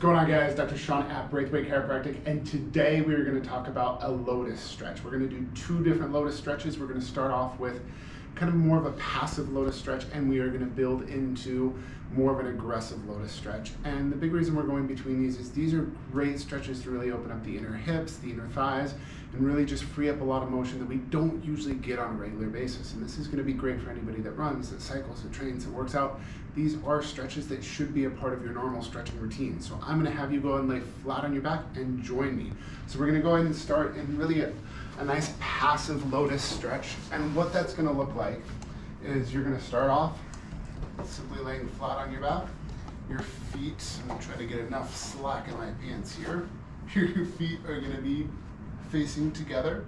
going on, guys? Dr. Sean at Braithwaite Chiropractic, and today we are going to talk about a Lotus Stretch. We're going to do two different Lotus Stretches. We're going to start off with kind of more of a passive Lotus Stretch, and we are going to build into more of an aggressive Lotus Stretch. And the big reason we're going between these is these are great stretches to really open up the inner hips, the inner thighs, and really just free up a lot of motion that we don't usually get on a regular basis. And this is going to be great for anybody that runs, that cycles, that trains, that works out. These are stretches that should be a part of your normal stretching routine. So I'm going to have you go and lay flat on your back and join me. So we're going to go ahead and start in really a nice passive Lotus Stretch. And what that's going to look like is you're going to start off simply laying flat on your back. Your feet, I'm going to try to get enough slack in my pants here. Your feet are going to be facing together.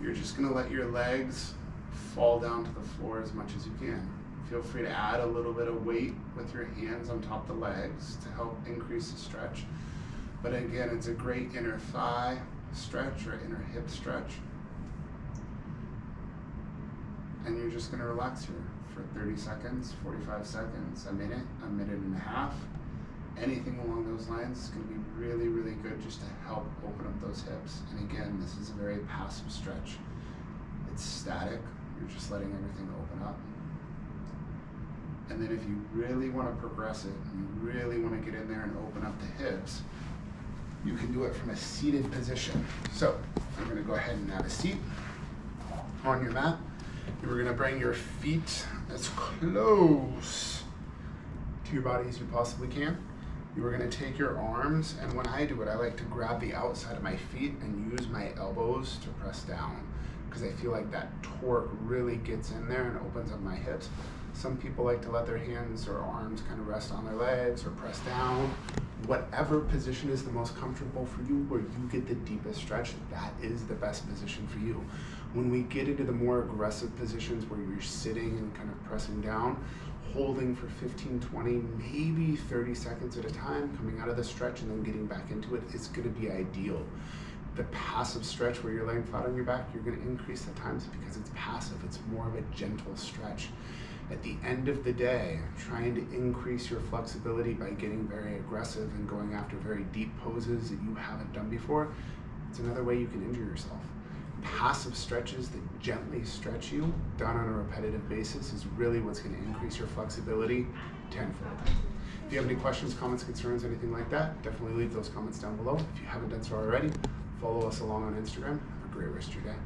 You're just going to let your legs fall down to the floor as much as you can. Feel free to add a little bit of weight with your hands on top of the legs to help increase the stretch. But again, it's a great inner thigh stretch or inner hip stretch. And you're just going to relax here for 30 seconds, 45 seconds, a minute and a half. Anything along those lines is going to be really, really good just to help open up those hips. And again, this is a very passive stretch. It's static. You're just letting everything open up. And then if you really want to progress it, and you really want to get in there and open up the hips, you can do it from a seated position. So I'm going to go ahead and have a seat on your mat. We're going to bring your feet as close to your body as you possibly can. You are going to take your arms, and when I do it, I like to grab the outside of my feet and use my elbows to press down, because I feel like that torque really gets in there and opens up my hips. Some people like to let their hands or arms kind of rest on their legs or press down. Whatever position is the most comfortable for you, where you get the deepest stretch, that is the best position for you. When we get into the more aggressive positions where you're sitting and kind of pressing down, holding for 15, 20, maybe 30 seconds at a time, coming out of the stretch and then getting back into it, is going to be ideal. The passive stretch where you're laying flat on your back, you're going to increase the times because it's passive. It's more of a gentle stretch. At the end of the day, trying to increase your flexibility by getting very aggressive and going after very deep poses that you haven't done before, it's another way you can injure yourself. Passive stretches that gently stretch you, done on a repetitive basis, is really what's going to increase your flexibility tenfold. If you have any questions, comments, concerns, anything like that, definitely leave those comments down below. If you haven't done so already, follow us along on Instagram. Have a great rest of your day.